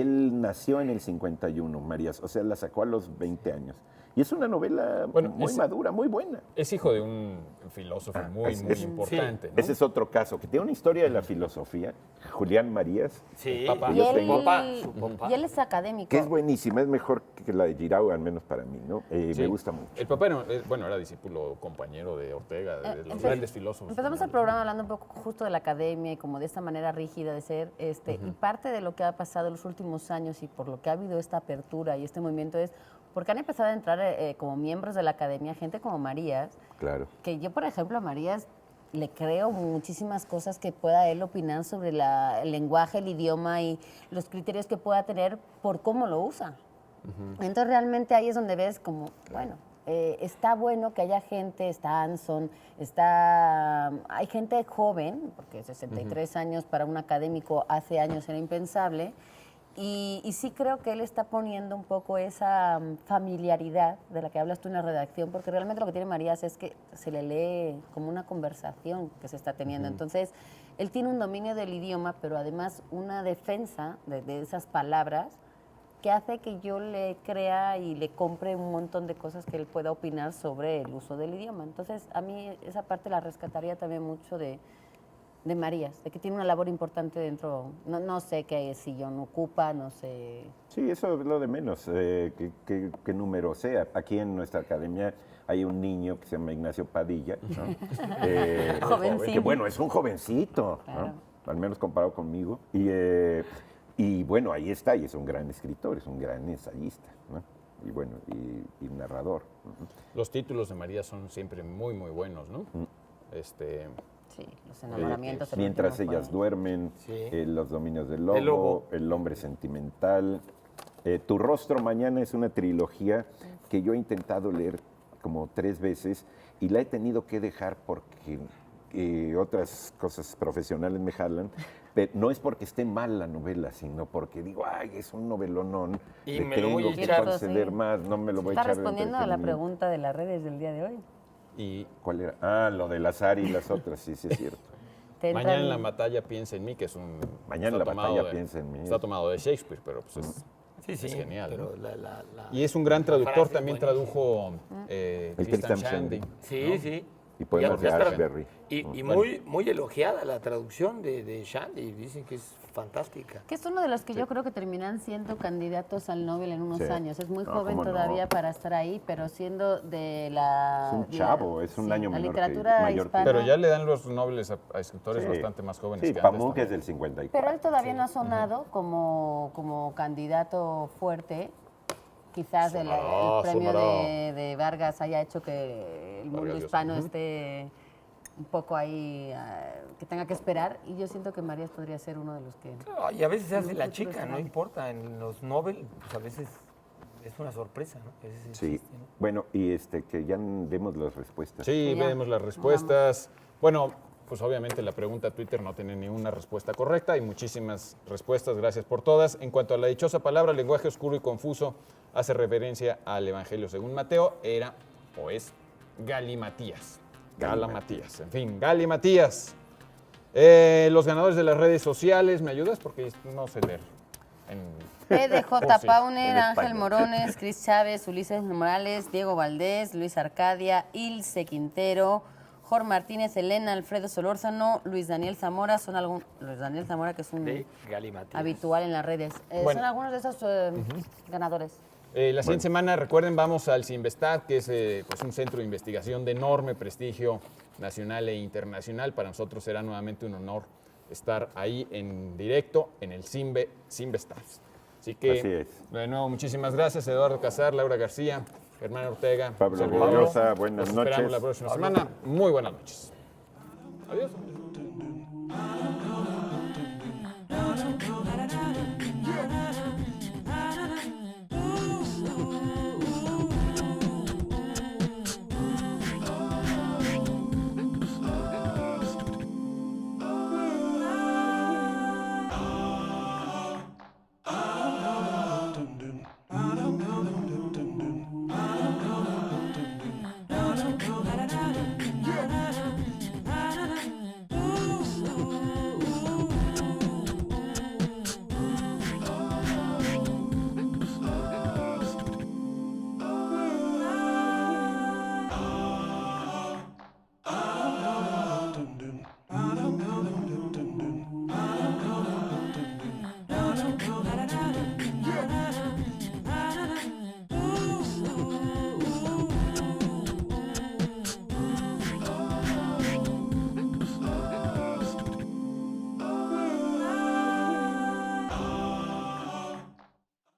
Él nació en el 51, Marías, o sea, la sacó a los 20 años. Y es una novela muy madura, muy buena. Es hijo de un filósofo muy importante, ¿no? Ese es otro caso, que tiene una historia de la filosofía, Julián Marías. Sí, Papá. Y Yo él, tengo- su papá. y él es académico. Que es buenísima, es mejor que la de Giraud, al menos para mí, ¿no? Sí. Me gusta mucho. El papá era discípulo, compañero de Ortega, de los grandes filósofos. Empezamos el programa hablando un poco justo de la academia y como de esta manera rígida de ser. Y parte de lo que ha pasado en los últimos años y por lo que ha habido esta apertura y este movimiento es porque han empezado a entrar como miembros de la academia gente como Marías, Claro. que yo, por ejemplo, a Marías le creo muchísimas cosas que pueda él opinar sobre el lenguaje, el idioma y los criterios que pueda tener por cómo lo usa. Entonces realmente ahí es donde ves como, bueno, está bueno que haya gente, está Anson, hay gente joven, porque 63 años para un académico hace años era impensable, y sí creo que él está poniendo un poco esa familiaridad de la que hablas tú en la redacción, porque realmente lo que tiene Marías es que se le lee como una conversación que se está teniendo. Entonces, él tiene un dominio del idioma, pero además una defensa de esas palabras que hace que yo le crea y le compre un montón de cosas que él pueda opinar sobre el uso del idioma. Entonces, a mí esa parte la rescataría también mucho de Marías, de que tiene una labor importante dentro, no sé qué sillón ocupa, no sé. Sí, eso es lo de menos, qué número sea. Aquí en nuestra academia hay un niño que se llama Ignacio Padilla, ¿no? Jovencito. Que bueno, es un jovencito, Claro. ¿no? Al menos comparado conmigo. Y bueno, ahí está, y es un gran escritor, es un gran ensayista, ¿no? Y bueno, y narrador. Los títulos de María son siempre muy, muy buenos, ¿no? Sí, los enamoramientos. Mientras ellas duermen, Sí. Los dominios del El lobo, lobo. el hombre sentimental. Tu rostro mañana es una trilogía que yo he intentado leer como 3 veces y la he tenido que dejar porque otras cosas profesionales me jalan. Pero no es porque esté mal la novela, sino porque digo, ay, es un novelonón, Y le me lo voy tengo a que echar. conceder Sí. más, no me lo voy a Está echar de respondiendo a la entretenimiento. pregunta de las redes del día de hoy. Y ¿Cuál era? Ah, lo del azar y las otras, sí, sí es cierto. Te entran- Mañana en la batalla piensa en mí, que es un... Mañana en está la tomado batalla piensa en mí. Está tomado de Shakespeare, pero pues Sí, es genial, pero ¿no? Y es un gran la traductor, frase es también buenísima. tradujo El Christian Christian Shandy. Shandy. Sí, sí. Y poemas Ya de está- Ashbery. Y muy elogiada la traducción de Shandy, dicen que es fantástica. Que es uno de los que yo creo que terminan siendo candidatos al Nobel en unos Sí. años. Es muy No, joven ¿cómo no? todavía para estar ahí, pero siendo de la... Es un chavo, es un año la menor que- literatura mayor que- hispana. Pero ya le dan los Nobeles a escritores Sí. bastante más jóvenes Sí, que antes. Pamuk también. es del 54. Pero él todavía no ha sonado como candidato fuerte. Quizás el premio sonará. de Vargas haya hecho que el mundo Vargas Llosa. hispano esté un poco ahí, que tenga que esperar. Y yo siento que Marías podría ser uno de los que... Y a veces se hace la futuro chica, estará no ahí. importa. En los Nobel, pues a veces es una sorpresa, ¿no? A veces Sí. existe, ¿no? Bueno, y que ya demos las respuestas. Sí, Ya. vemos las respuestas. Bueno, pues obviamente la pregunta a Twitter no tiene ni una respuesta correcta. Hay muchísimas respuestas, gracias por todas. En cuanto a la dichosa palabra, lenguaje oscuro y confuso, hace referencia al Evangelio según Mateo, era o es Galimatías. Galamatías, en fin, Galimatías. Los ganadores de las redes sociales, ¿me ayudas? Porque no sé leer. PDJ Oh, sí, Pauner, en Ángel español. Morones, Cris Chávez, Ulises Morales, Diego Valdés, Luis Arcadia, Ilse Quintero, Jorge Martínez, Elena, Alfredo Solórzano, Luis Daniel Zamora, Luis Daniel Zamora, que es un De Galimatías. habitual en las redes. Bueno. Son algunos de esos ganadores. La siguiente semana, recuerden, vamos al CINVESTAD, que es pues un centro de investigación de enorme prestigio nacional e internacional. Para nosotros será nuevamente un honor estar ahí en directo en el CINVESTAD. Así que, Así es. de nuevo, muchísimas gracias, Eduardo Casar, Laura García, Germán Ortega, Pablo servidor. Villosa, buenas Los esperamos noches. la próxima semana. Muy buenas noches. Adiós.